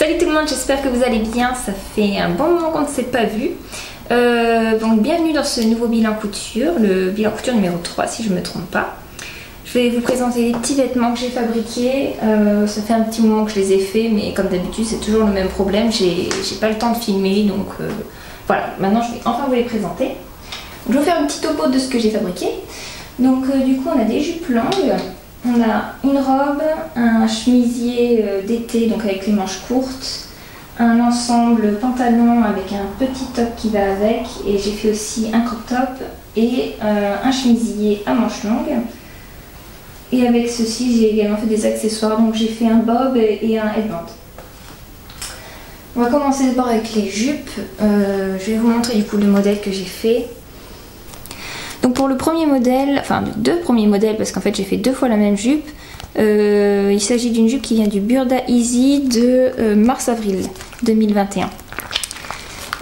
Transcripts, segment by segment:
Salut tout le monde, j'espère que vous allez bien. Ça fait un bon moment qu'on ne s'est pas vu. Donc bienvenue dans ce nouveau bilan couture, le bilan couture numéro 3 si je ne me trompe pas. Je vais vous présenter les petits vêtements que j'ai fabriqués. Ça fait un petit moment que je les ai faits, mais comme d'habitude c'est toujours le même problème, j'ai pas le temps de filmer, donc voilà, maintenant je vais enfin vous les présenter. Donc, je vais vous faire une petite topo de ce que j'ai fabriqué. Donc du coup on a des jupes longues. On a une robe, un chemisier d'été donc avec les manches courtes, un ensemble pantalon avec un petit top qui va avec, et j'ai fait aussi un crop top et un chemisier à manches longues. Et avec ceci j'ai également fait des accessoires, donc j'ai fait un bob et un headband. On va commencer d'abord avec les jupes. Je vais vous montrer du coup le modèle que j'ai fait. Donc pour le premier modèle, enfin les deux premiers modèles, parce qu'en fait j'ai fait deux fois la même jupe, il s'agit d'une jupe qui vient du Burda Easy de mars-avril 2021.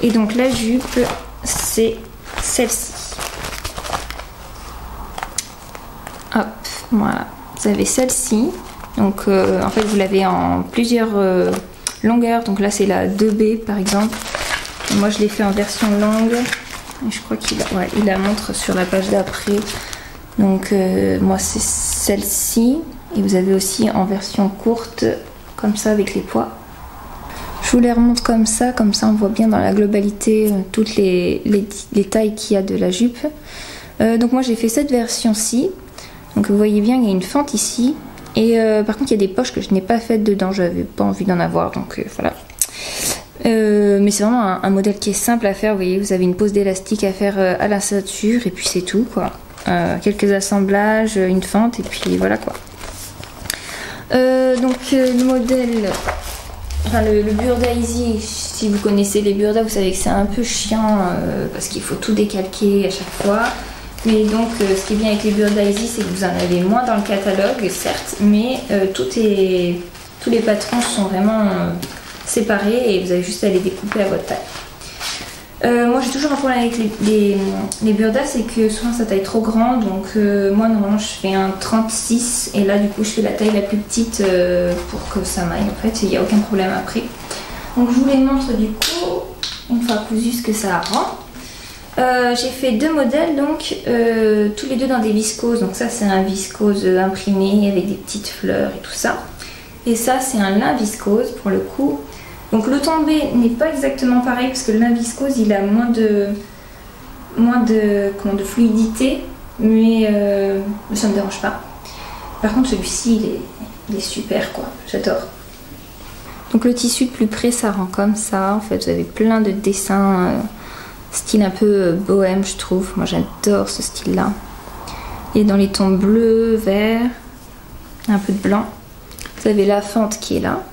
Et donc la jupe, c'est celle-ci. Hop, voilà. Vous avez celle-ci. Donc en fait vous l'avez en plusieurs longueurs. Donc là c'est la 2B par exemple. Et moi je l'ai fait en version longue. Je crois qu'il la montre sur la page d'après. Donc moi c'est celle-ci. Et vous avez aussi en version courte, comme ça avec les poids. Je vous les remonte comme ça on voit bien dans la globalité toutes les tailles qu'il y a de la jupe. Donc moi j'ai fait cette version-ci. Donc vous voyez bien il y a une fente ici. Et par contre il y a des poches que je n'ai pas faites dedans, j'avais pas envie d'en avoir, donc voilà. Mais c'est vraiment un modèle qui est simple à faire. Vous voyez, vous avez une pose d'élastique à faire à la ceinture et puis c'est tout quoi. Quelques assemblages, une fente et puis voilà quoi. Donc le modèle, enfin le Burda Easy, si vous connaissez les Burda, vous savez que c'est un peu chiant parce qu'il faut tout décalquer à chaque fois. Mais donc ce qui est bien avec les Burda Easy, c'est que vous en avez moins dans le catalogue certes, mais tous les patrons sont vraiment séparés et vous avez juste à les découper à votre taille. Moi j'ai toujours un problème avec les Burda, c'est que souvent ça taille trop grand, donc moi normalement je fais un 36 et là du coup je fais la taille la plus petite pour que ça m'aille en fait, il n'y a aucun problème après. Donc je vous les montre du coup une fois cousu ce que ça rend. J'ai fait deux modèles donc tous les deux dans des viscoses, donc ça c'est un viscose imprimé avec des petites fleurs et tout ça, et ça c'est un lin viscose pour le coup. Donc le tombé n'est pas exactement pareil parce que le lin viscose il a moins de fluidité, mais ça ne me dérange pas. Par contre celui-ci il est super quoi, j'adore. Donc le tissu de plus près ça rend comme ça, en fait vous avez plein de dessins style un peu bohème je trouve, moi j'adore ce style là. Et dans les tons bleu, vert, un peu de blanc, vous avez la fente qui est là.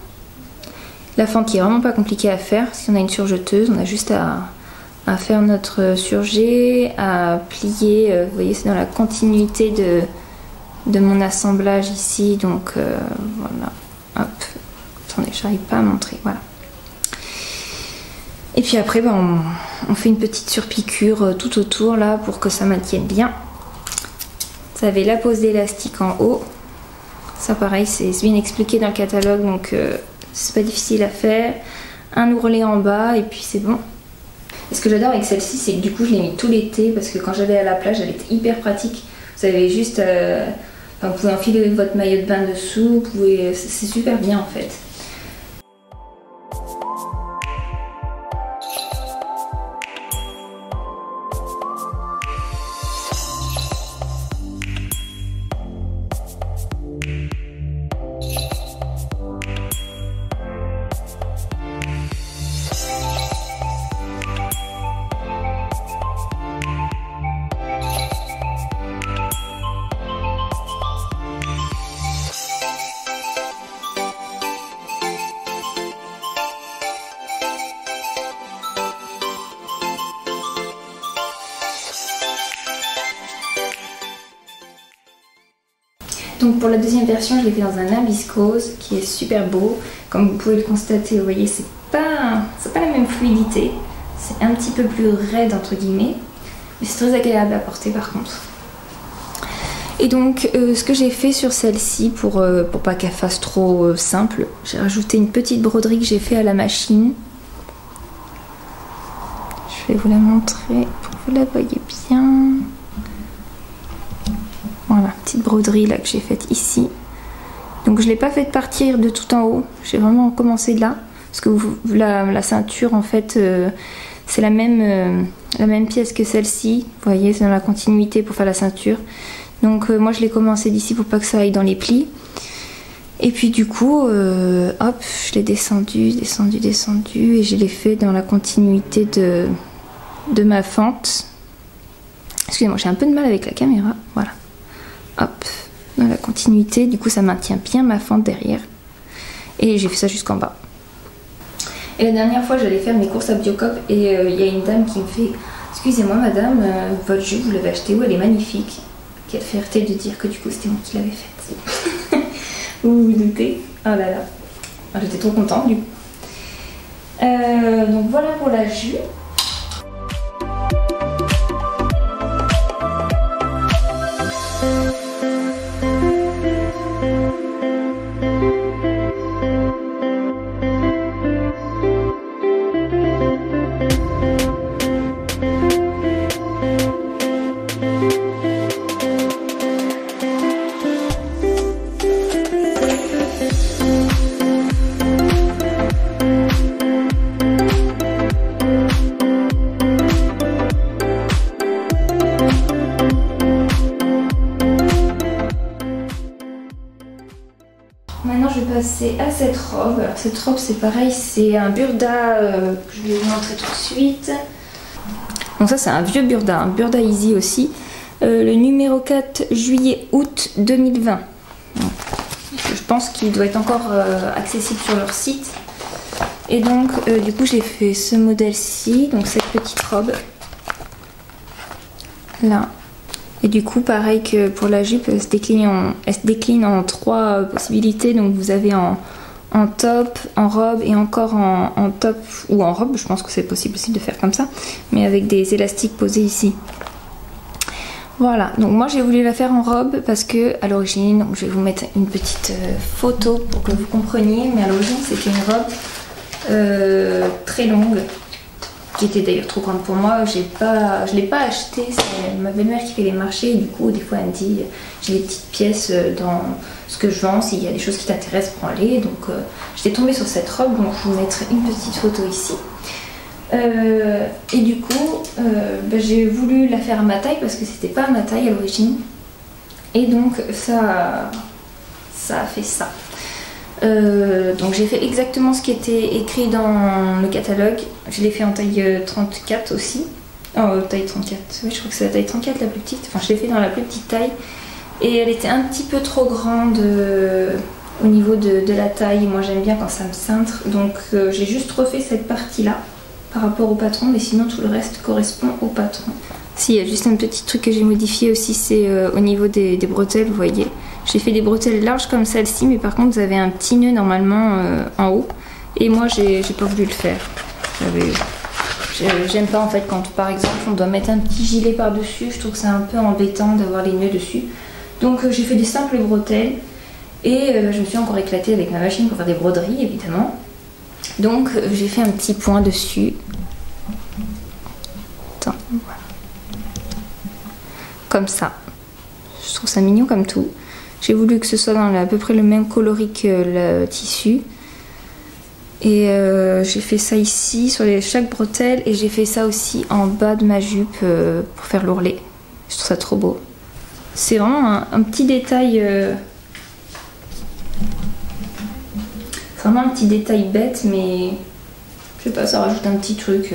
La fente qui est vraiment pas compliquée à faire. Si on a une surjeteuse, on a juste à faire notre surjet, à plier. Vous voyez, c'est dans la continuité de mon assemblage ici. Donc voilà. Hop. Attendez, j'arrive pas à montrer. Voilà. Et puis après, on fait une petite surpiqûre tout autour là pour que ça maintienne bien. Vous avez la pose d'élastique en haut. Ça pareil, c'est bien expliqué dans le catalogue, donc c'est pas difficile à faire. Un ourlet en bas et puis c'est bon. Et ce que j'adore avec celle-ci, c'est que du coup je l'ai mis tout l'été parce que quand j'allais à la plage, elle était hyper pratique. Vous avez juste, vous pouvez enfiler votre maillot de bain dessous, c'est super bien en fait. Donc pour la deuxième version, je l'ai fait dans un lin viscose qui est super beau. Comme vous pouvez le constater, vous voyez, c'est pas la même fluidité. C'est un petit peu plus raide entre guillemets. Mais c'est très agréable à porter par contre. Et donc ce que j'ai fait sur celle-ci pour pas qu'elle fasse trop simple, j'ai rajouté une petite broderie que j'ai fait à la machine. Je vais vous la montrer pour que vous la voyez bien. Voilà, petite broderie là que j'ai faite ici. Donc je ne l'ai pas fait partir de tout en haut, j'ai vraiment commencé de là. Parce que la ceinture en fait c'est la même pièce que celle-ci. Vous voyez, c'est dans la continuité pour faire la ceinture. Donc moi je l'ai commencé d'ici pour pas que ça aille dans les plis. Et puis du coup, hop, je l'ai descendu et je l'ai fait dans la continuité de ma fente. Excusez-moi, j'ai un peu de mal avec la caméra. Voilà. Hop, dans la continuité. Du coup, ça maintient bien ma fente derrière. Et j'ai fait ça jusqu'en bas. Et la dernière fois, j'allais faire mes courses à Biocop et il y a une dame qui me fait « Excusez-moi madame, votre jupe, vous l'avez achetée où? Elle est magnifique. » Quelle fierté de dire que du coup, c'était moi qui l'avais faite. Vous vous doutez? Oh là là. Ah, j'étais trop contente du coup. Donc voilà pour la jupe. Maintenant je vais passer à cette robe. Alors cette robe c'est pareil, c'est un burda que je vais vous montrer tout de suite. Donc ça c'est un vieux burda, un burda easy aussi. Le numéro 4 juillet-août 2020. Je pense qu'il doit être encore accessible sur leur site. Et donc du coup j'ai fait ce modèle-ci, donc cette petite robe. Là. Et du coup, pareil que pour la jupe, elle se décline en 3 possibilités. Donc vous avez en top, en robe et encore en top ou en robe. Je pense que c'est possible aussi de faire comme ça, mais avec des élastiques posés ici. Voilà, donc moi j'ai voulu la faire en robe parce que à l'origine, je vais vous mettre une petite photo pour que vous compreniez, mais à l'origine c'était une robe très longue. Qui était d'ailleurs trop grande pour moi, je l'ai pas acheté, c'est ma belle-mère qui fait les marchés et du coup des fois elle me dit j'ai des petites pièces dans ce que je vends, s'il y a des choses qui t'intéressent prends-les. Donc j'étais tombée sur cette robe, donc je vous mettrai une petite photo ici. Et du coup j'ai voulu la faire à ma taille parce que c'était pas à ma taille à l'origine et donc ça a fait ça. Donc j'ai fait exactement ce qui était écrit dans le catalogue. Je l'ai fait en taille 34 aussi. Oh, taille 34, oui, je crois que c'est la taille 34 la plus petite. Enfin, je l'ai fait dans la plus petite taille. Et elle était un petit peu trop grande au niveau de la taille. Moi j'aime bien quand ça me cintre. Donc j'ai juste refait cette partie-là par rapport au patron. Mais sinon tout le reste correspond au patron. Si, il y a juste un petit truc que j'ai modifié aussi, c'est au niveau des bretelles, vous voyez. J'ai fait des bretelles larges comme celle-ci, mais par contre vous avez un petit nœud normalement en haut. Et moi j'ai pas voulu le faire. J'aime pas en fait quand par exemple on doit mettre un petit gilet par-dessus, je trouve que c'est un peu embêtant d'avoir les nœuds dessus. Donc j'ai fait des simples bretelles et je me suis encore éclatée avec ma machine pour faire des broderies évidemment. Donc j'ai fait un petit point dessus. Attends, voilà. Comme ça. Je trouve ça mignon comme tout. J'ai voulu que ce soit dans à peu près le même coloris que le tissu. Et j'ai fait ça ici sur chaque bretelle et j'ai fait ça aussi en bas de ma jupe pour faire l'ourlet. Je trouve ça trop beau. C'est vraiment un petit détail. C'est vraiment un petit détail bête, mais je sais pas, ça rajoute un petit truc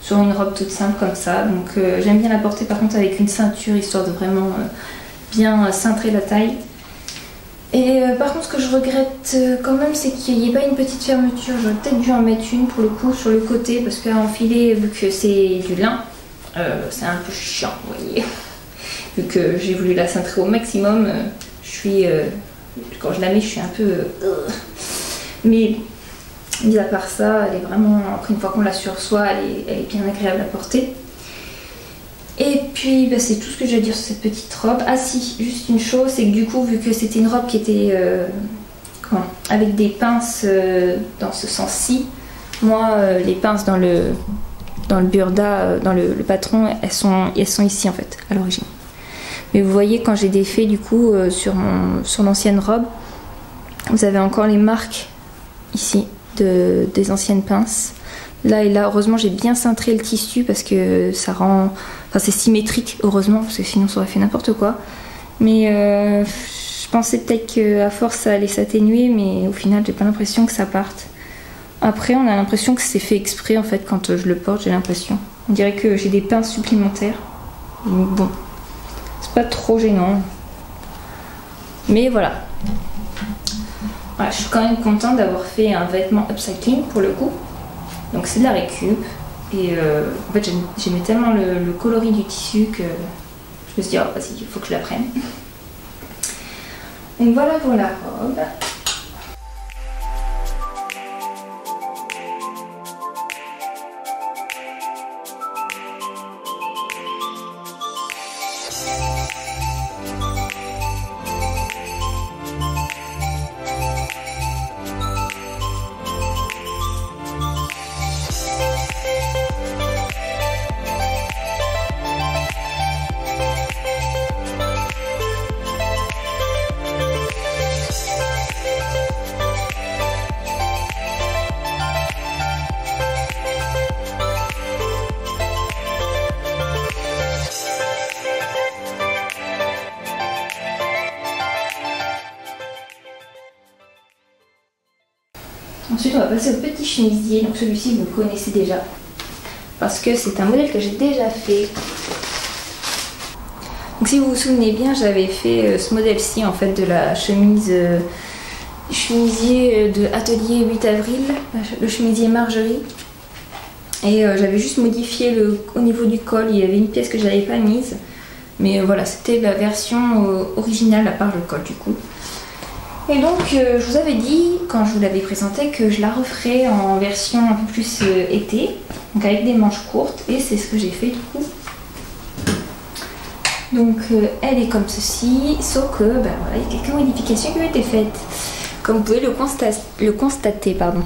sur une robe toute simple comme ça. Donc j'aime bien la porter par contre avec une ceinture histoire de vraiment bien cintrer la taille. Et par contre ce que je regrette quand même c'est qu'il n'y ait pas une petite fermeture. J'aurais peut-être dû en mettre une pour le coup sur le côté parce qu'à enfiler vu que c'est du lin c'est un peu chiant vous voyez. Vu que j'ai voulu la cintrer au maximum, quand je la mets je suis un peu... Mais mis à part ça, elle est vraiment, après une fois qu'on la sur soi, elle est bien agréable à porter. Et puis bah, c'est tout ce que j'ai à dire sur cette petite robe. Ah si, juste une chose, c'est que du coup vu que c'était une robe qui était avec des pinces dans ce sens-ci, moi les pinces dans le burda, dans le patron, elles sont ici en fait, à l'origine. Mais vous voyez quand j'ai défait du coup sur l'ancienne robe, vous avez encore les marques ici des anciennes pinces. Là et là, heureusement j'ai bien cintré le tissu parce que ça rend... Enfin c'est symétrique, heureusement, parce que sinon ça aurait fait n'importe quoi. Mais je pensais peut-être qu'à force ça allait s'atténuer, mais au final j'ai pas l'impression que ça parte. Après on a l'impression que c'est fait exprès en fait quand je le porte, j'ai l'impression. On dirait que j'ai des pinces supplémentaires. Bon, c'est pas trop gênant. Mais voilà. Voilà, je suis quand même contente d'avoir fait un vêtement upcycling pour le coup. Donc c'est de la récup et en fait j'aimais tellement le coloris du tissu que je me suis dit oh, vas-y, il faut que je la prenne. Donc voilà pour la robe. Ensuite on va passer au petit chemisier, donc celui-ci vous le connaissez déjà parce que c'est un modèle que j'ai déjà fait. Donc si vous vous souvenez bien, j'avais fait ce modèle-ci en fait de la chemise chemisier de Atelier 8 avril, le chemisier Margerie. Et j'avais juste modifié au niveau du col, il y avait une pièce que j'avais pas mise. Mais voilà, c'était la version originale à part le col du coup. Et donc je vous avais dit quand je vous l'avais présenté que je la referais en version un peu plus été, donc avec des manches courtes, et c'est ce que j'ai fait du coup. Donc elle est comme ceci, sauf que voilà, il y a quelques modifications qui ont été faites, comme vous pouvez le constater. Pardon.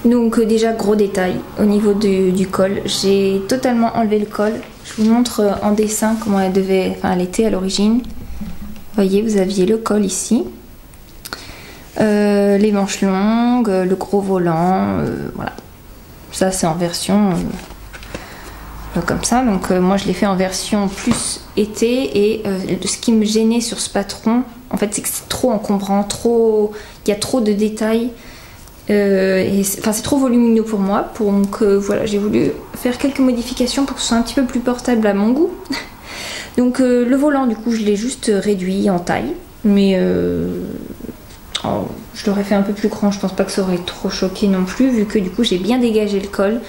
Donc déjà gros détail au niveau du col, j'ai totalement enlevé le col. Je vous montre en dessin comment elle était à l'origine. Voyez, vous aviez le col ici, les manches longues, le gros volant, voilà. Ça c'est en version comme ça. Donc moi je l'ai fait en version plus été, et ce qui me gênait sur ce patron, en fait, c'est que c'est trop encombrant, il y a trop de détails. C'est trop volumineux pour moi. Donc voilà, j'ai voulu faire quelques modifications pour que ce soit un petit peu plus portable à mon goût. Donc le volant du coup je l'ai juste réduit en taille, mais je l'aurais fait un peu plus grand, je pense pas que ça aurait trop choqué non plus, vu que du coup j'ai bien dégagé le col.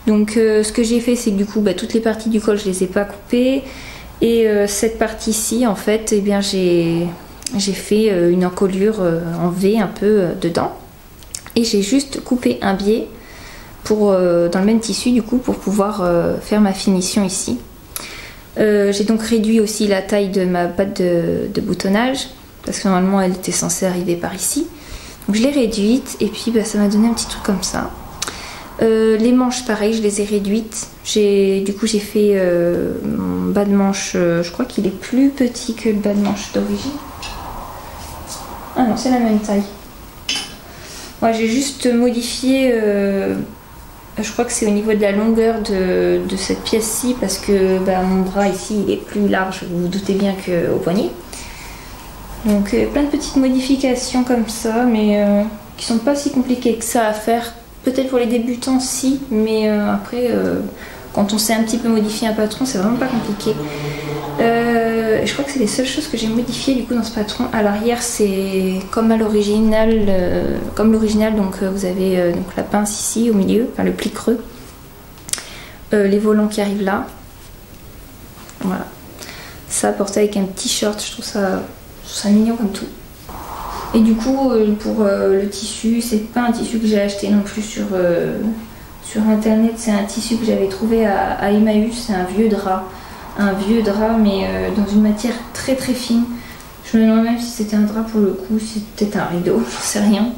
Donc ce que j'ai fait, c'est que du coup toutes les parties du col je les ai pas coupées, et cette partie-ci en fait, eh bien j'ai fait une encolure en V un peu dedans, et j'ai juste coupé un biais dans le même tissu du coup pour pouvoir faire ma finition ici. J'ai donc réduit aussi la taille de ma patte de boutonnage, parce que normalement elle était censée arriver par ici. Donc je l'ai réduite, et puis ça m'a donné un petit truc comme ça. Les manches pareil, je les ai réduites. Du coup j'ai fait mon bas de manche, je crois qu'il est plus petit que le bas de manche d'origine. Ah non, c'est la même taille. Ouais, j'ai juste modifié, je crois que c'est au niveau de la longueur de cette pièce-ci, parce que mon bras ici il est plus large, vous vous doutez bien, qu'au poignet. Donc plein de petites modifications comme ça, mais qui sont pas si compliquées que ça à faire. Peut-être pour les débutants si, mais après quand on sait un petit peu modifier un patron, c'est vraiment pas compliqué. Je crois que c'est les seules choses que j'ai modifiées du coup dans ce patron. À l'arrière c'est comme à l'original, donc vous avez donc la pince ici au milieu, enfin le pli creux, les volants qui arrivent là, voilà. Ça porté avec un petit short, je trouve ça mignon comme tout. Et du coup pour le tissu, c'est pas un tissu que j'ai acheté non plus sur sur internet, c'est un tissu que j'avais trouvé à Emmaüs, c'est un vieux drap mais dans une matière très très fine. Je me demande même si c'était un drap pour le coup, c'est peut-être un rideau, j'en sais rien.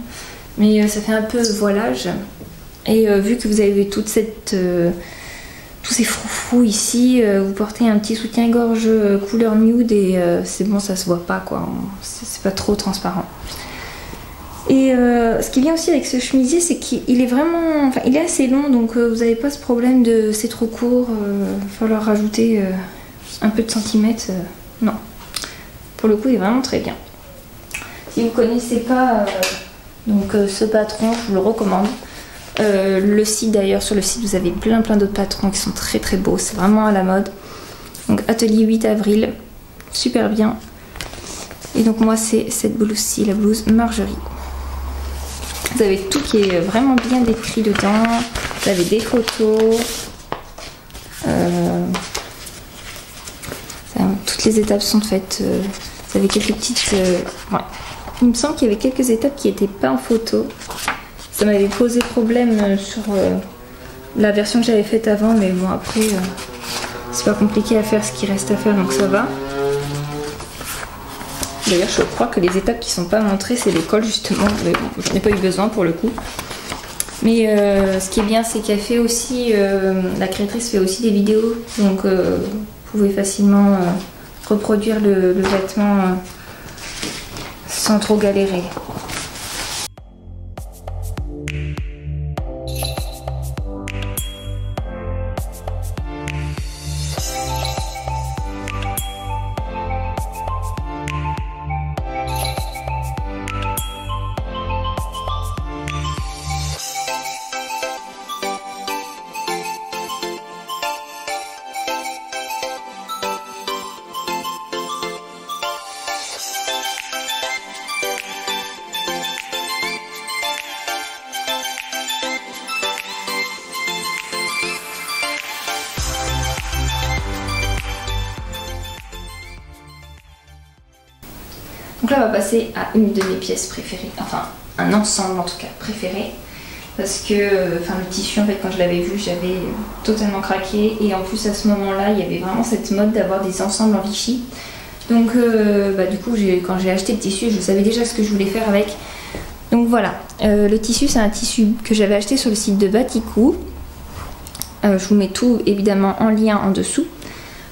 Mais ça fait un peu voilage. Et vu que vous avez toute cette, tous ces froufrous ici, vous portez un petit soutien-gorge couleur nude et c'est bon, ça se voit pas quoi, c'est pas trop transparent. Et ce qui vient aussi avec ce chemisier, c'est qu'il est vraiment, enfin il est assez long, donc vous n'avez pas ce problème de c'est trop court, il va falloir rajouter un peu de centimètres, non. Pour le coup, il est vraiment très bien. Si vous ne connaissez pas ce patron, je vous le recommande. Le site d'ailleurs, sur le site, vous avez plein d'autres patrons qui sont très très beaux. C'est vraiment à la mode. Donc atelier 8 avril, super bien. Et donc moi, c'est cette blouse-ci, la blouse Marjorie. Vous avez tout qui est vraiment bien décrit dedans. Vous avez des photos. Toutes les étapes sont faites. Vous avez quelques petites... ouais. Il me semble qu'il y avait quelques étapes qui n'étaient pas en photo. Ça m'avait posé problème sur la version que j'avais faite avant, mais bon après c'est pas compliqué à faire ce qui reste à faire, donc ça va. D'ailleurs je crois que les étapes qui sont pas montrées c'est le col justement, mais bon, je n'ai pas eu besoin pour le coup. Mais ce qui est bien c'est qu'elle fait aussi, la créatrice fait aussi des vidéos, donc vous pouvez facilement reproduire le vêtement sans trop galérer. Donc là on va passer à une de mes pièces préférées, enfin un ensemble en tout cas préféré, parce que le tissu en fait quand je l'avais vu j'avais totalement craqué, et en plus à ce moment là il y avait vraiment cette mode d'avoir des ensembles en Vichy. Donc du coup quand j'ai acheté le tissu je savais déjà ce que je voulais faire avec. Donc voilà, le tissu c'est un tissu que j'avais acheté sur le site de Baticou. Je vous mets tout évidemment en lien en dessous.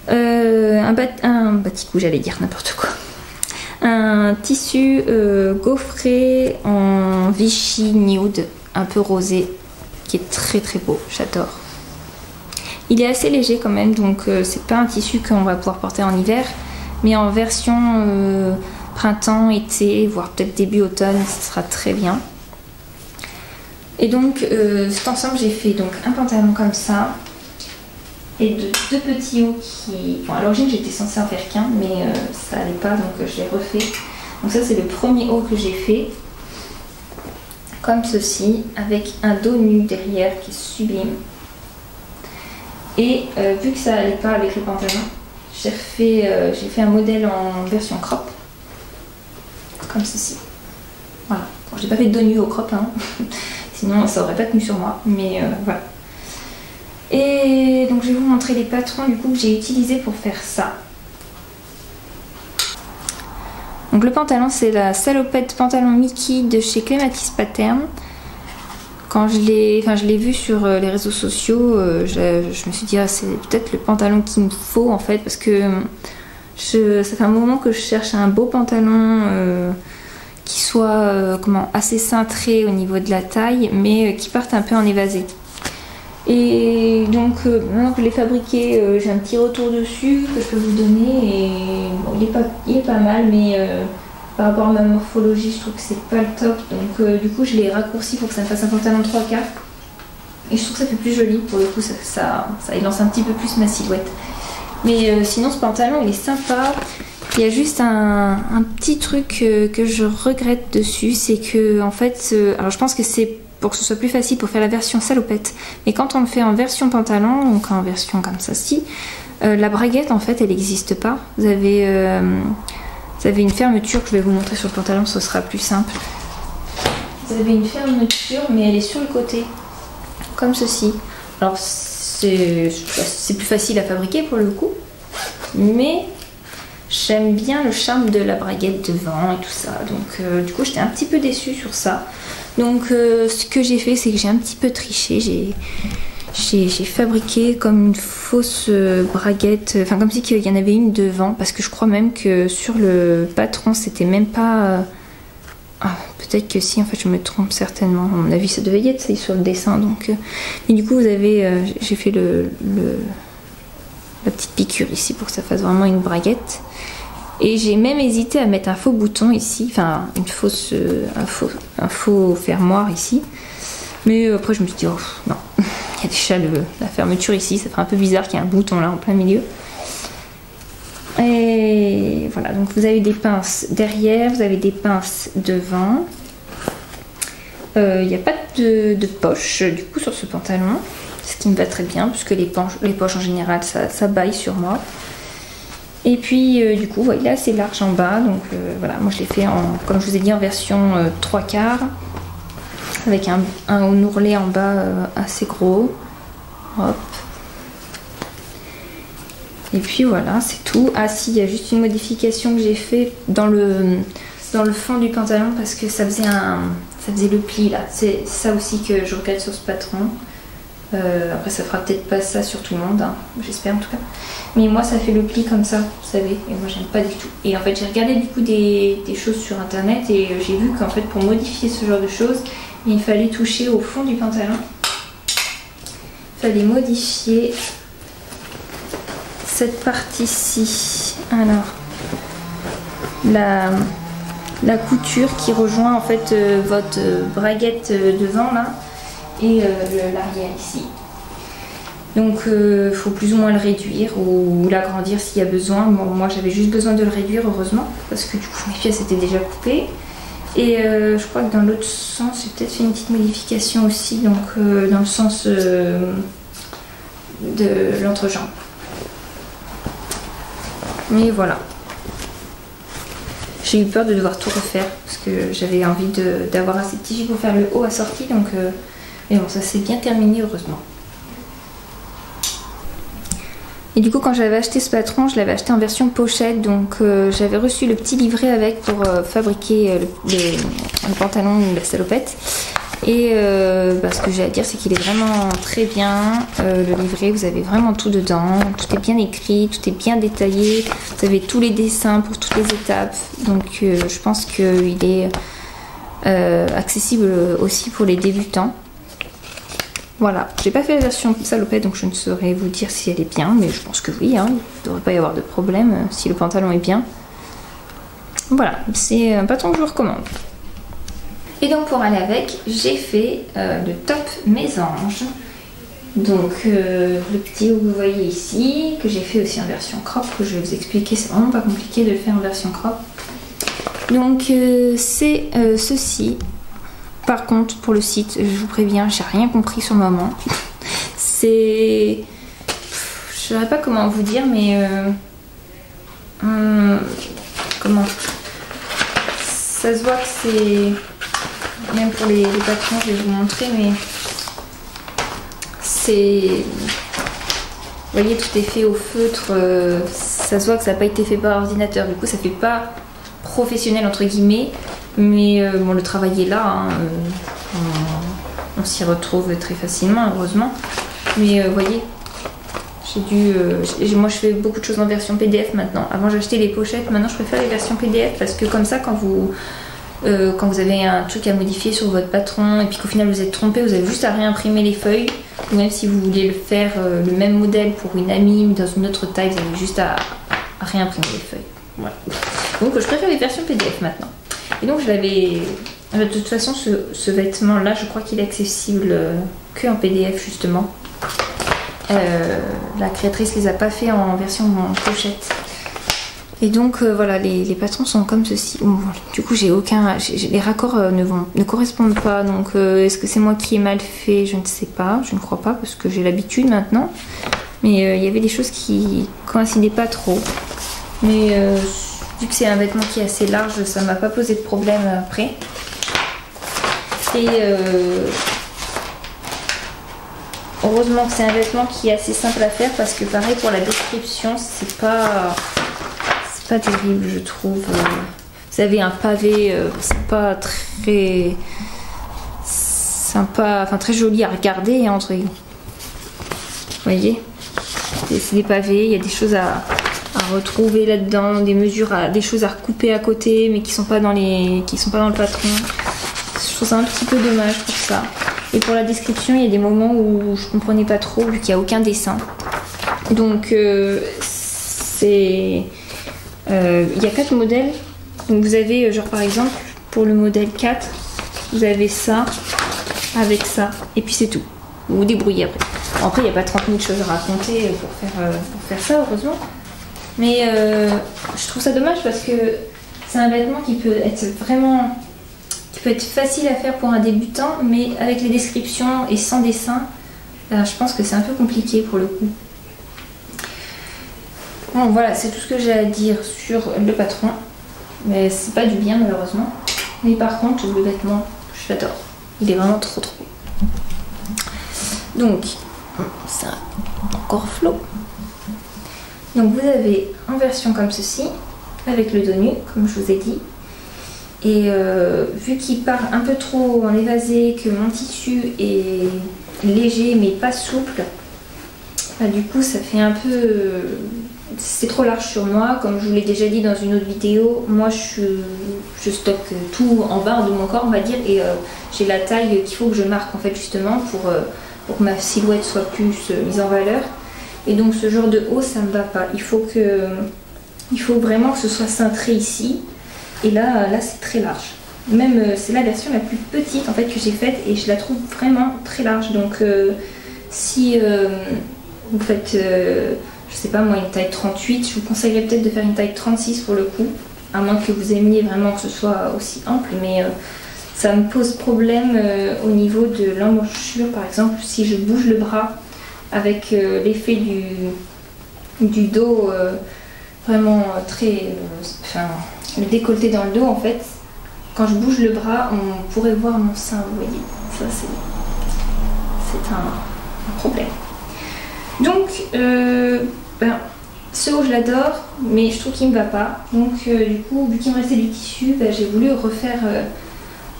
Un Baticou, j'allais dire n'importe quoi. Un tissu gaufré en Vichy nude, un peu rosé, qui est très très beau, j'adore. Il est assez léger quand même, donc c'est pas un tissu qu'on va pouvoir porter en hiver, mais en version printemps, été, voire peut-être début automne, ce sera très bien. Et donc cet ensemble, j'ai fait donc un pantalon comme ça, et deux petits hauts qui... Bon, à l'origine j'étais censée en faire qu'un, mais ça allait pas, donc je l'ai refait. Donc ça c'est le premier haut que j'ai fait, comme ceci, avec un dos nu derrière qui est sublime. Et vu que ça allait pas avec le pantalon, j'ai fait un modèle en version crop, comme ceci. Voilà, bon, j'ai pas fait de dos nu au crop, hein. Sinon ça aurait pas tenu sur moi, mais voilà. Et donc je vais vous montrer les patrons du coup que j'ai utilisés pour faire ça. Donc le pantalon c'est la salopette pantalon Mickey de chez Clematis Pattern. Quand je l'ai vu sur les réseaux sociaux, je me suis dit ah, c'est peut-être le pantalon qu'il me faut en fait, parce que ça fait un moment que je cherche un beau pantalon qui soit assez cintré au niveau de la taille, mais qui parte un peu en évasé. Et donc maintenant que je l'ai fabriqué, j'ai un petit retour dessus que je peux vous donner, et bon, il est pas mal, mais par rapport à ma morphologie je trouve que c'est pas le top, donc du coup je l'ai raccourci pour que ça me fasse un pantalon 3/4, et je trouve que ça fait plus joli, pour le coup ça élance un petit peu plus ma silhouette. Mais sinon ce pantalon il est sympa. Il y a juste un petit truc que je regrette dessus, c'est que en fait, alors je pense que c'est pour que ce soit plus facile pour faire la version salopette, mais quand on le fait en version pantalon, donc en version comme ça, la braguette en fait elle n'existe pas. Vous avez une fermeture que je vais vous montrer sur le pantalon, ce sera plus simple. Vous avez une fermeture mais elle est sur le côté, comme ceci. Alors c'est plus facile à fabriquer pour le coup, mais j'aime bien le charme de la braguette devant et tout ça. Donc du coup j'étais un petit peu déçue sur ça. Donc ce que j'ai fait, c'est que j'ai un petit peu triché. J'ai fabriqué comme une fausse braguette, enfin comme si il y en avait une devant, parce que je crois même que sur le patron c'était même pas... Ah, peut-être que si, en fait je me trompe certainement. À mon avis ça devait y être ça sur le dessin. Donc, et du coup vous avez, j'ai fait la petite piqûre ici pour que ça fasse vraiment une braguette. Et j'ai même hésité à mettre un faux bouton ici, enfin une fausse, un faux fermoir ici. Mais après je me suis dit, oh non, il y a déjà la fermeture ici, ça fait un peu bizarre qu'il y ait un bouton là en plein milieu. Et voilà, donc vous avez des pinces derrière, vous avez des pinces devant. Il n'y a pas de poche du coup sur ce pantalon, ce qui me va très bien, puisque les poches en général ça baille sur moi. Et puis du coup, voilà, il est assez large en bas, donc voilà, moi je l'ai fait comme je vous ai dit, en version 3/4, avec un ourlet en bas assez gros. Hop. Et puis voilà, c'est tout. Ah si, il y a juste une modification que j'ai fait dans le fond du pantalon, parce que ça faisait le pli là. C'est ça aussi que je regrette sur ce patron. Après ça fera peut-être pas ça sur tout le monde, hein, j'espère en tout cas. Mais moi ça fait le pli comme ça, vous savez, et moi j'aime pas du tout. Et en fait j'ai regardé du coup des choses sur internet, et j'ai vu qu'en fait pour modifier ce genre de choses, il fallait toucher au fond du pantalon. Il fallait modifier cette partie-ci. Alors, la couture qui rejoint en fait votre braguette devant là, et l'arrière ici. Donc il faut plus ou moins le réduire ou l'agrandir s'il y a besoin. Bon, moi j'avais juste besoin de le réduire, heureusement, parce que du coup mes pièces étaient déjà coupées. Et je crois que dans l'autre sens j'ai peut-être fait une petite modification aussi, donc dans le sens de l'entrejambe. Mais voilà, j'ai eu peur de devoir tout refaire parce que j'avais envie d'avoir assez de tissu pour faire le haut assorti, donc mais bon, ça s'est bien terminé heureusement. Et du coup quand j'avais acheté ce patron, je l'avais acheté en version pochette, donc j'avais reçu le petit livret avec pour fabriquer le pantalon ou la salopette. Et ce que j'ai à dire, c'est qu'il est vraiment très bien, le livret, vous avez vraiment tout dedans, tout est bien écrit, tout est bien détaillé, vous avez tous les dessins pour toutes les étapes, donc je pense qu'il est accessible aussi pour les débutants. Voilà, j'ai pas fait la version salopette, donc je ne saurais vous dire si elle est bien, mais je pense que oui, hein, il ne devrait pas y avoir de problème si le pantalon est bien. Voilà, c'est un patron que je vous recommande. Et donc pour aller avec, j'ai fait le top mésange. Donc le petit que vous voyez ici, que j'ai fait aussi en version crop, que je vais vous expliquer, c'est vraiment pas compliqué de le faire en version crop. Donc c'est ceci. Par contre pour le site, je vous préviens, j'ai rien compris sur le moment. C'est... Je ne saurais pas comment vous dire, mais... comment... Ça se voit que c'est... Même pour les patrons, je vais vous montrer, mais c'est... Vous voyez, tout est fait au feutre. Ça se voit que ça n'a pas été fait par ordinateur. Du coup, ça fait pas professionnel entre guillemets. Mais bon, le travail est là. Hein, on s'y retrouve très facilement, heureusement. Mais vous voyez, j'ai dû... moi, je fais beaucoup de choses en version PDF maintenant. Avant, j'achetais les pochettes. Maintenant, je préfère les versions PDF parce que comme ça, quand vous avez un truc à modifier sur votre patron et puis qu'au final vous êtes trompé, vous avez juste à réimprimer les feuilles, ou même si vous voulez le faire le même modèle pour une amie ou dans une autre taille, vous avez juste à réimprimer les feuilles. Voilà. Donc je préfère les versions PDF maintenant. Et donc je l'avais... De toute façon ce vêtement là, je crois qu'il est accessible que en PDF justement. La créatrice les a pas fait en version en pochette. Et donc voilà, les patrons sont comme ceci. Bon, du coup les raccords ne correspondent pas, donc est-ce que c'est moi qui ai mal fait? Je ne sais pas, je ne crois pas parce que j'ai l'habitude maintenant. Mais il y avait des choses qui coïncidaient pas trop. Mais vu que c'est un vêtement qui est assez large, ça m'a pas posé de problème après. Et heureusement que c'est un vêtement qui est assez simple à faire parce que pareil pour la description, c'est pas terrible je trouve. Vous avez un pavé, c'est pas très sympa, enfin très joli à regarder hein, entre. Vous voyez, c'est des pavés, il y a des choses à retrouver là-dedans, des mesures, des choses à recouper à côté, mais qui sont pas dans le patron. Je trouve ça un petit peu dommage pour ça. Et pour la description, il y a des moments où je comprenais pas trop vu qu'il n'y a aucun dessin. Donc il y a 4 modèles. Donc vous avez genre par exemple pour le modèle 4, vous avez ça avec ça et puis c'est tout. Vous vous débrouillez après. Bon, après il n'y a pas 30 000 choses à raconter pour faire ça heureusement. Mais je trouve ça dommage parce que c'est un vêtement qui peut être facile à faire pour un débutant, mais avec les descriptions et sans dessin, je pense que c'est un peu compliqué pour le coup. Bon voilà, c'est tout ce que j'ai à dire sur le patron, mais c'est pas du bien malheureusement. Mais par contre, le vêtement, je l'adore. Il est vraiment trop trop beau. Donc, c'est encore flot. Donc vous avez en version comme ceci, avec le dos nu, comme je vous ai dit. Et vu qu'il part un peu trop en évasé, que mon tissu est léger mais pas souple, bah, du coup ça fait un peu... c'est trop large sur moi. Comme je vous l'ai déjà dit dans une autre vidéo, moi je stocke tout en bas de mon corps on va dire, et j'ai la taille qu'il faut que je marque en fait justement pour que ma silhouette soit plus mise en valeur. Et donc ce genre de haut ça me va pas, il faut vraiment que ce soit cintré ici. Et là c'est très large. Même c'est la version la plus petite en fait que j'ai faite et je la trouve vraiment très large. Donc si vous faites, je sais pas moi, une taille 38, je vous conseillerais peut-être de faire une taille 36 pour le coup. À moins que vous aimiez vraiment que ce soit aussi ample. Mais ça me pose problème au niveau de l'emmanchure. Par exemple, si je bouge le bras avec l'effet du dos vraiment très... le décolleté dans le dos en fait, quand je bouge le bras on pourrait voir mon sein, vous voyez, ça c'est un problème. Donc ce haut je l'adore mais je trouve qu'il me va pas, donc du coup vu qu'il me restait du tissu, j'ai voulu refaire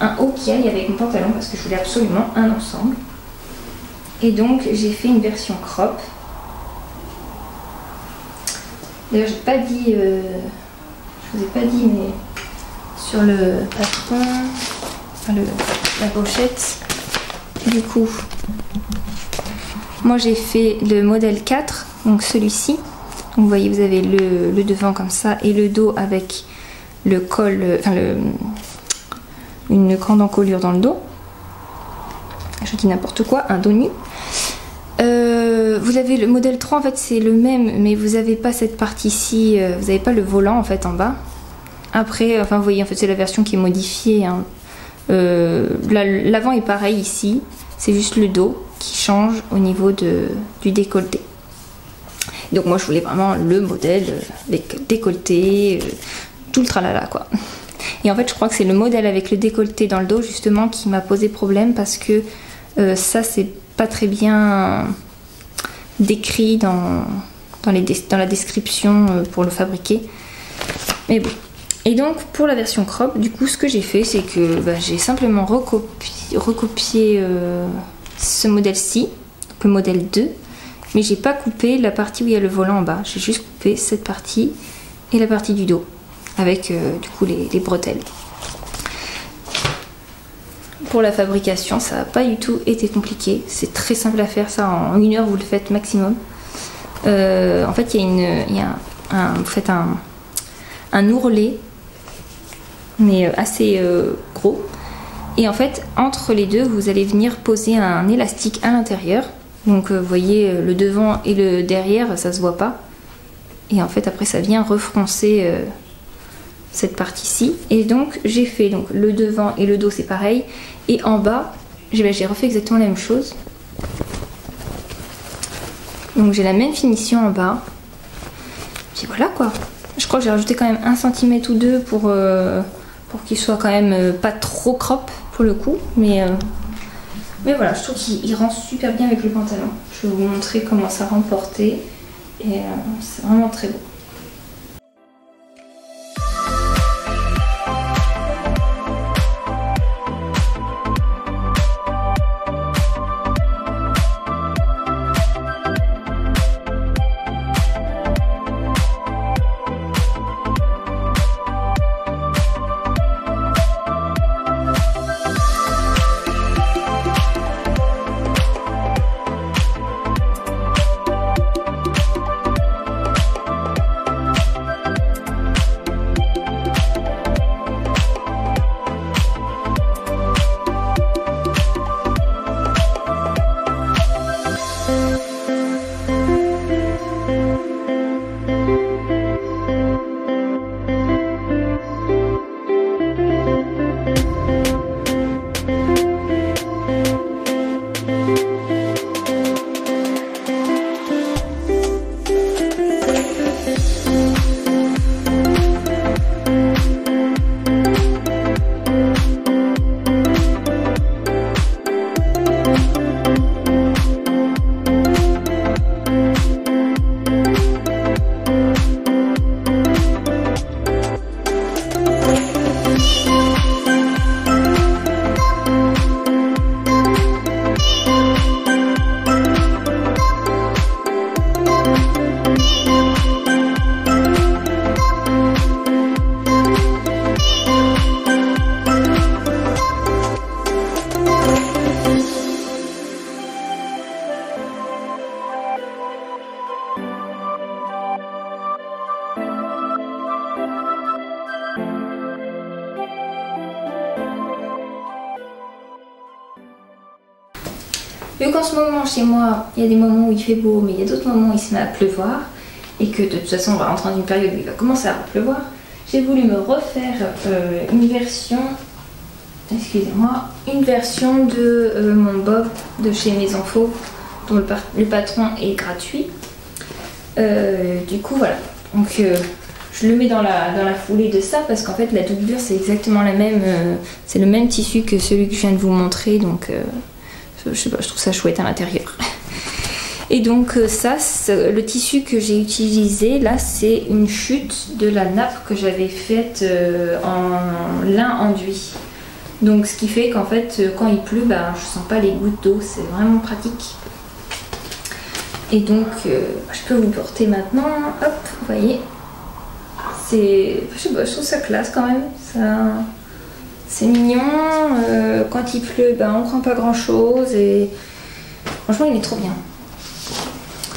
un haut qui aille avec mon pantalon parce que je voulais absolument un ensemble, et donc j'ai fait une version crop. D'ailleurs j'ai pas dit je vous ai pas dit, mais sur le patron, enfin la pochette, du coup, moi j'ai fait le modèle 4, donc celui-ci. Donc vous voyez, vous avez le devant comme ça et le dos avec le col, enfin une grande encolure dans le dos. Je dis n'importe quoi, un dos nu. Vous avez le modèle 3 en fait c'est le même, mais vous n'avez pas cette partie-ci, vous n'avez pas le volant en fait en bas. Après, enfin vous voyez en fait c'est la version qui est modifiée, hein. L'avant est pareil ici, c'est juste le dos qui change au niveau du décolleté. Donc moi je voulais vraiment le modèle décolleté, tout le tralala quoi. Et en fait je crois que c'est le modèle avec le décolleté dans le dos justement qui m'a posé problème parce que ça c'est pas très bien décrit dans la description pour le fabriquer. Mais bon. Et donc pour la version crop, du coup ce que j'ai fait c'est que j'ai simplement recopié ce modèle-ci, le modèle 2, mais j'ai pas coupé la partie où il y a le volant en bas, j'ai juste coupé cette partie et la partie du dos avec du coup les bretelles. Pour la fabrication, ça n'a pas du tout été compliqué, c'est très simple à faire, ça en 1 heure vous le faites maximum. En fait vous faites un ourlet mais assez gros, et en fait entre les deux vous allez venir poser un élastique à l'intérieur, donc vous voyez le devant et le derrière ça se voit pas, et en fait après ça vient refroncer cette partie-ci. Et donc j'ai fait donc le devant et le dos c'est pareil, et en bas j'ai refait exactement la même chose, donc j'ai la même finition en bas, puis voilà quoi. Je crois que j'ai rajouté quand même 1 cm ou 2 pour qu'il soit quand même pas trop crop pour le coup, mais Mais voilà, je trouve qu'il rend super bien avec le pantalon. Je vais vous montrer comment ça rend porté. Et c'est vraiment très beau. Vu qu'en ce moment chez moi, il y a des moments où il fait beau, mais il y a d'autres moments où il se met à pleuvoir, et que de toute façon on va rentrer dans une période où il va commencer à pleuvoir, j'ai voulu me refaire une version, excusez-moi, une version de mon bob de chez Maison Fauve, dont le patron est gratuit. Du coup voilà, donc je le mets dans la foulée de ça parce qu'en fait la doublure c'est exactement la même, c'est le même tissu que celui que je viens de vous montrer, donc je sais pas, je trouve ça chouette à l'intérieur. Et donc ça, le tissu que j'ai utilisé là, c'est une chute de la nappe que j'avais faite en lin enduit. Donc ce qui fait qu'en fait quand il pleut, bah, je sens pas les gouttes d'eau, c'est vraiment pratique. Et donc je peux vous porter maintenant, hop, vous voyez, c'est, je sais pas, je trouve ça classe quand même, ça, c'est mignon, quand il pleut, bah, on craint pas grand chose et franchement il est trop bien.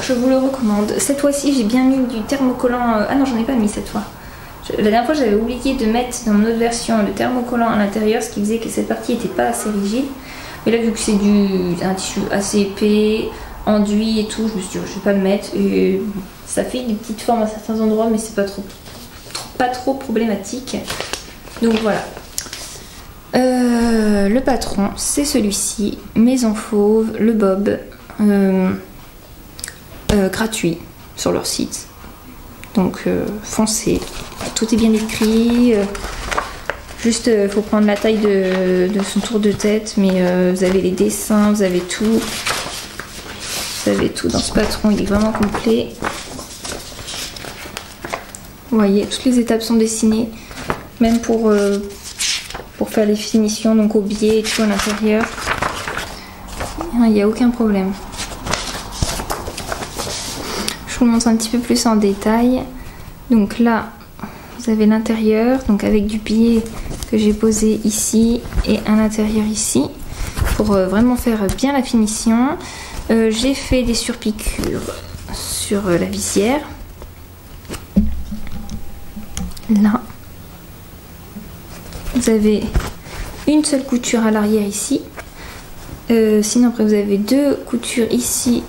Je vous le recommande. Cette fois-ci j'ai bien mis du thermocollant, ah non j'en ai pas mis cette fois. La dernière fois j'avais oublié de mettre dans mon autre version le thermocollant à l'intérieur, ce qui faisait que cette partie n'était pas assez rigide. Mais là vu que c'est un tissu assez épais, enduit et tout, je me suis dit je vais pas le mettre. Et ça fait des petites formes à certains endroits mais c'est pas trop problématique. Donc voilà. Le patron c'est celui-ci, Maison Fauve, le bob, gratuit sur leur site. Donc foncez, tout est bien écrit, juste faut prendre la taille de son tour de tête, mais vous avez les dessins, vous avez tout dans ce patron, il est vraiment complet. Vous voyez, toutes les étapes sont dessinées, même pour faire les finitions, donc au biais et tout à l'intérieur, il n'y a aucun problème. Je vous montre un petit peu plus en détail. Donc là, vous avez l'intérieur, donc avec du biais que j'ai posé ici et à l'intérieur ici, pour vraiment faire bien la finition. J'ai fait des surpiqûres sur la visière. Là, vous avez une seule couture à l'arrière ici. Sinon après vous avez deux coutures ici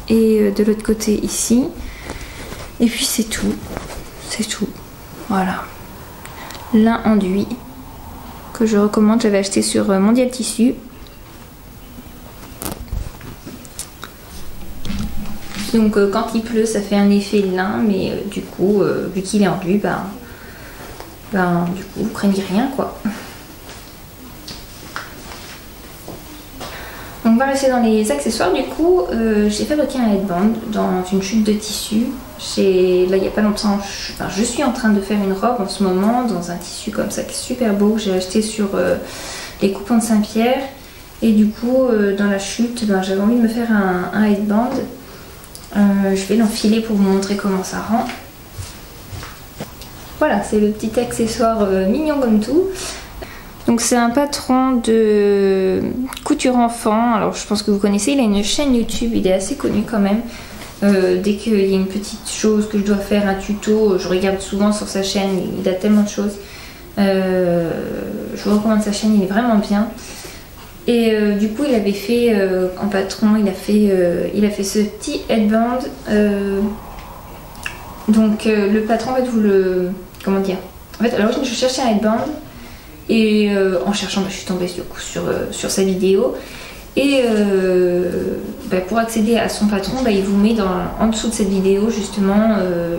et de l'autre côté ici, et puis c'est tout, voilà, lin enduit que je recommande, j'avais acheté sur Mondial Tissu. Donc quand il pleut ça fait un effet lin, mais du coup vu qu'il est enduit, du coup vous craignez rien quoi. on va rester dans les accessoires. Du coup, j'ai fabriqué un headband dans une chute de tissu. Là, il n'y a pas longtemps, je suis en train de faire une robe en ce moment dans un tissu comme ça qui est super beau, que j'ai acheté sur les coupons de Saint-Pierre. Et du coup, dans la chute, j'avais envie de me faire un headband. Je vais l'enfiler pour vous montrer comment ça rend. Voilà, c'est le petit accessoire mignon comme tout. Donc c'est un patron de couture enfant. Alors je pense que vous connaissez, il a une chaîne YouTube, il est assez connu quand même. Dès qu'il y a une petite chose que je dois faire, un tuto, je regarde souvent sur sa chaîne, il a tellement de choses. Je vous recommande sa chaîne, il est vraiment bien. Et du coup il avait fait en patron, il a fait ce petit headband. Donc le patron, en fait, comment dire, en fait à l'origine je cherchais un headband. Et en cherchant, je suis tombée du coup, sur sa vidéo. Et pour accéder à son patron, il vous met en dessous de cette vidéo justement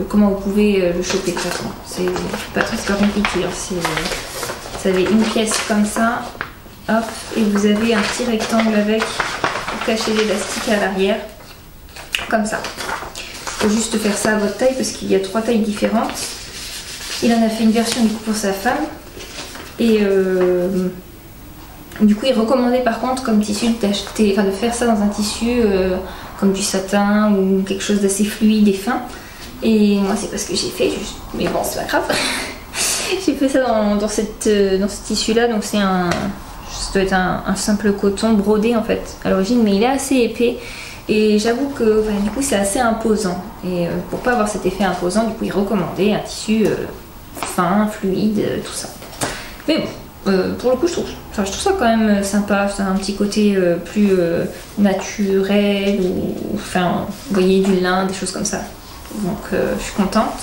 comment vous pouvez le choper, le patron. Le patron, c'est pas compliqué. Hein. Vous avez une pièce comme ça, hop, et vous avez un petit rectangle avec pour cacher l'élastique à l'arrière, comme ça. Il faut juste faire ça à votre taille parce qu'il y a 3 tailles différentes. Il en a fait une version du coup pour sa femme. Et du coup il recommandait par contre comme tissu de faire ça dans un tissu comme du satin ou quelque chose d'assez fluide et fin. Et moi c'est pas ce que j'ai fait, mais bon c'est pas grave. J'ai fait ça dans ce tissu là, donc ça doit être un simple coton brodé en fait à l'origine, mais il est assez épais. Et j'avoue que du coup c'est assez imposant. Et pour pas avoir cet effet imposant, du coup il recommandait un tissu fin, fluide, tout ça. Mais bon, pour le coup, je trouve ça quand même sympa. Ça a un petit côté plus naturel, ou vous voyez, du lin, des choses comme ça. Donc, je suis contente.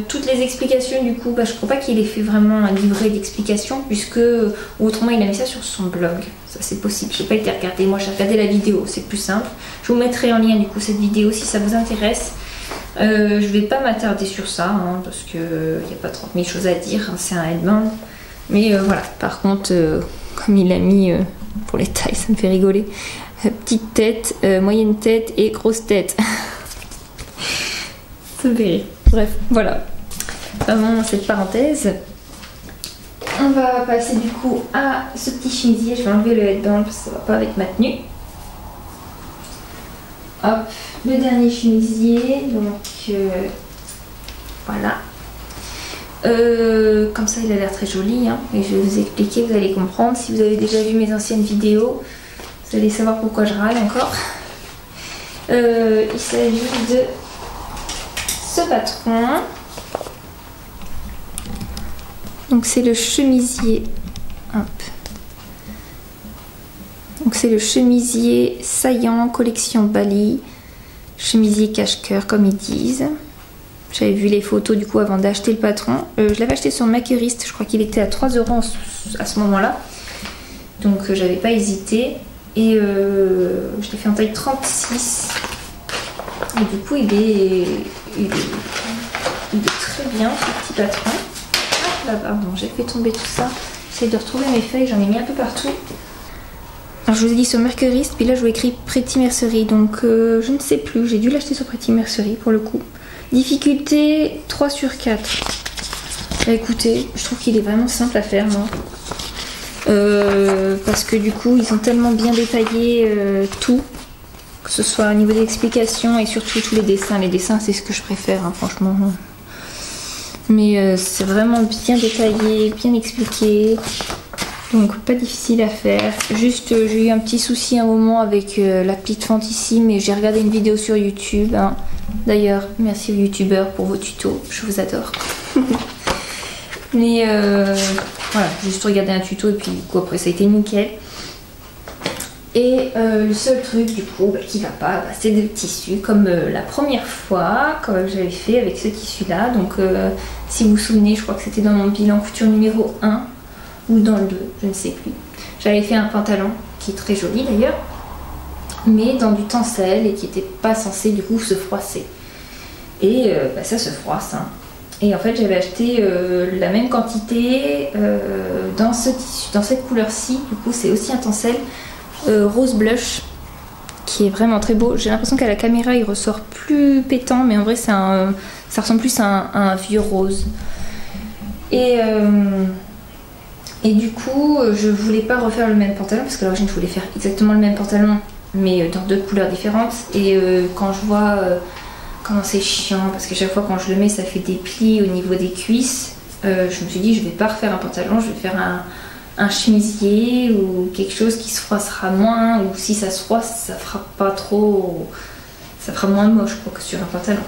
Toutes les explications, du coup, je crois pas qu'il ait fait vraiment un livret d'explications, puisque autrement, il a mis ça sur son blog. Ça, c'est possible. Je n'ai pas été regarder. Moi, j'ai regardé la vidéo. C'est plus simple. Je vous mettrai en lien, du coup, cette vidéo si ça vous intéresse. Je vais pas m'attarder sur ça parce qu'il n'y a pas 30 000 choses à dire, c'est un headband. Mais voilà, par contre, comme il a mis pour les tailles, ça me fait rigoler. Petite tête, moyenne tête et grosse tête. Ça me fait rire. Bref, voilà. Vraiment, cette parenthèse. On va passer du coup à ce petit chemisier. Je vais enlever le headband parce que ça va pas avec ma tenue. Hop, le dernier chemisier, donc voilà. Comme ça il a l'air très joli, hein, et je vais vous expliquer, vous allez comprendre. Si vous avez déjà vu mes anciennes vidéos, vous allez savoir pourquoi je râle encore. Il s'agit de ce patron. Donc c'est le chemisier. Hop. Donc c'est le chemisier saillant collection Bali, chemisier cache-cœur comme ils disent. J'avais vu les photos du coup avant d'acheter le patron. Je l'avais acheté sur Makerist, je crois qu'il était à 3 € à ce moment-là. Donc j'avais pas hésité. Et je l'ai fait en taille 36. Et du coup il est très bien ce petit patron. Ah là pardon, j'ai fait tomber tout ça. J'essaie de retrouver mes feuilles, j'en ai mis un peu partout. Alors je vous ai dit sur Mercuriste, puis là je vous ai écrit Pretty Mercery, donc je ne sais plus, j'ai dû l'acheter sur Pretty Mercery pour le coup. Difficulté 3 sur 4. Bah, écoutez, je trouve qu'il est vraiment simple à faire moi. Parce que du coup ils ont tellement bien détaillé tout, que ce soit au niveau des explications et surtout tous les dessins. Les dessins c'est ce que je préfère hein, franchement. Mais c'est vraiment bien détaillé, bien expliqué. Donc pas difficile à faire. Juste j'ai eu un petit souci un moment avec l'appli de Fantissime et j'ai regardé une vidéo sur YouTube. Hein. D'ailleurs merci aux youtubeurs pour vos tutos, je vous adore. Mais voilà, j'ai juste regardé un tuto et puis du coup après ça a été nickel. Et le seul truc du coup qui va pas, c'est le tissu comme la première fois comme j'avais fait avec ce tissu là. Donc si vous vous souvenez, je crois que c'était dans mon bilan couture numéro 1 ou dans le 2, je ne sais plus. J'avais fait un pantalon qui est très joli d'ailleurs, mais dans du tencel et qui n'était pas censé du coup se froisser. Et ça se froisse. Hein. Et en fait j'avais acheté la même quantité dans ce tissu, dans cette couleur-ci. Du coup c'est aussi un tencel, rose blush qui est vraiment très beau. J'ai l'impression qu'à la caméra il ressort plus pétant, mais en vrai ça ressemble plus à un vieux rose. Et du coup je voulais pas refaire le même pantalon parce qu'à l'origine je voulais faire exactement le même pantalon mais dans 2 couleurs différentes. Et quand je vois comment c'est chiant, parce que chaque fois quand je le mets ça fait des plis au niveau des cuisses, je me suis dit je vais pas refaire un pantalon, je vais faire un chemisier ou quelque chose qui se froissera moins, ou si ça se froisse ça fera pas trop, ça fera moins moche quoi que sur un pantalon.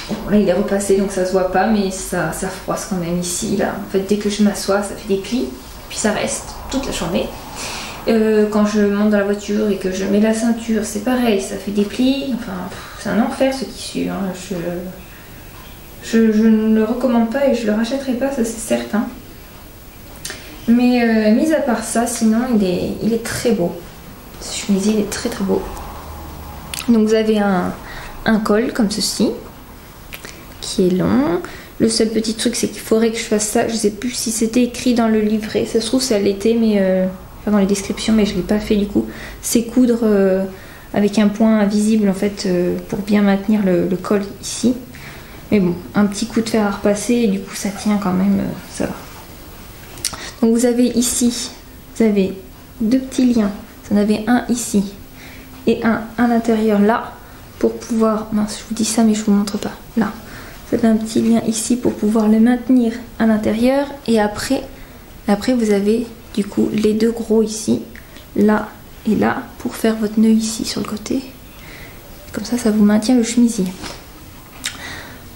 Bon, là il est repassé donc ça se voit pas, mais ça froisse quand même ici là. En fait dès que je m'assois ça fait des plis puis ça reste toute la journée. Quand je monte dans la voiture et que je mets la ceinture c'est pareil, ça fait des plis. Enfin c'est un enfer ce tissu hein. Je ne le recommande pas et je le rachèterai pas, ça c'est certain. Mais mis à part ça, sinon il est très beau. Ce chemisier il est très très beau. Donc vous avez un col comme ceci qui est long. Le seul petit truc c'est qu'il faudrait que je fasse ça. Je sais plus si c'était écrit dans le livret. Ça se trouve ça l'était, mais pas dans les descriptions, mais je l'ai pas fait du coup. C'est coudre avec un point visible en fait pour bien maintenir le col ici. Mais bon, un petit coup de fer à repasser et du coup ça tient quand même, ça va. Donc vous avez ici, vous avez 2 petits liens. Vous en avez un ici et un à l'intérieur là pour pouvoir, mince je vous dis ça mais je vous montre pas, là. Vous avez un petit lien ici pour pouvoir le maintenir à l'intérieur et après vous avez du coup les 2 gros ici, là et là pour faire votre nœud ici sur le côté. Comme ça, ça vous maintient le chemisier.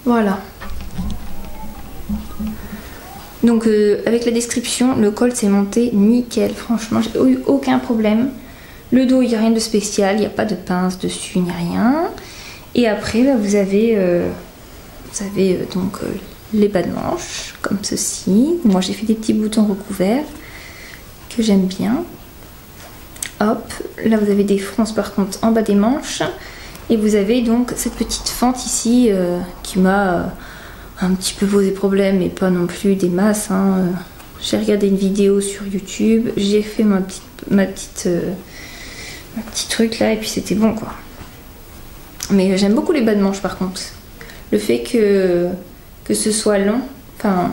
Voilà. Donc avec la description, le col s'est monté nickel, franchement j'ai eu aucun problème. Le dos il n'y a rien de spécial, il n'y a pas de pince dessus ni rien. Et après bah, vous avez donc les bas de manche comme ceci. Moi j'ai fait des petits boutons recouverts que j'aime bien. Hop, là vous avez des fronces par contre en bas des manches. Et vous avez donc cette petite fente ici qui m'a un petit peu posé problème, mais pas non plus des masses. Hein. J'ai regardé une vidéo sur YouTube, j'ai fait ma petit truc là et puis c'était bon quoi. Mais j'aime beaucoup les bas de manche par contre. Le fait que ce soit long, enfin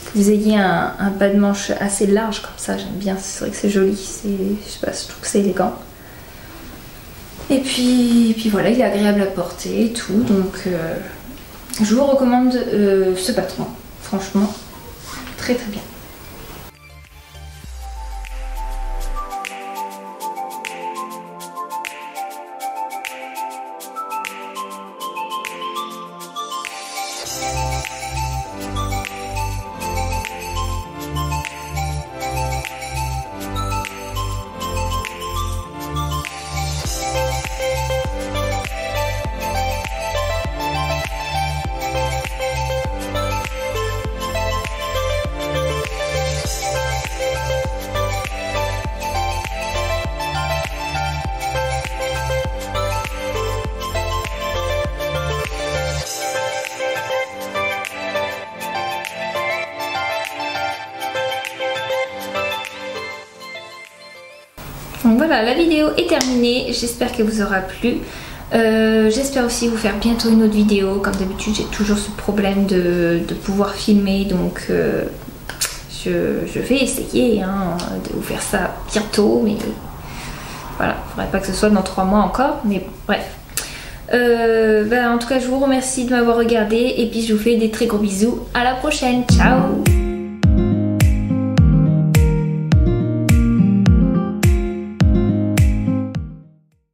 que vous ayez un bas de manche assez large comme ça, j'aime bien. C'est vrai que c'est joli, je sais pas, je trouve que c'est élégant. Et puis voilà, il est agréable à porter et tout, donc je vous recommande ce patron, franchement, très très bien. Donc voilà, la vidéo est terminée, j'espère qu'elle vous aura plu. J'espère aussi vous faire bientôt une autre vidéo. Comme d'habitude j'ai toujours ce problème de pouvoir filmer, donc je vais essayer hein, de vous faire ça bientôt, mais voilà, il ne faudrait pas que ce soit dans 3 mois encore, mais bon, bref. En tout cas je vous remercie de m'avoir regardé et puis je vous fais des très gros bisous, à la prochaine, ciao.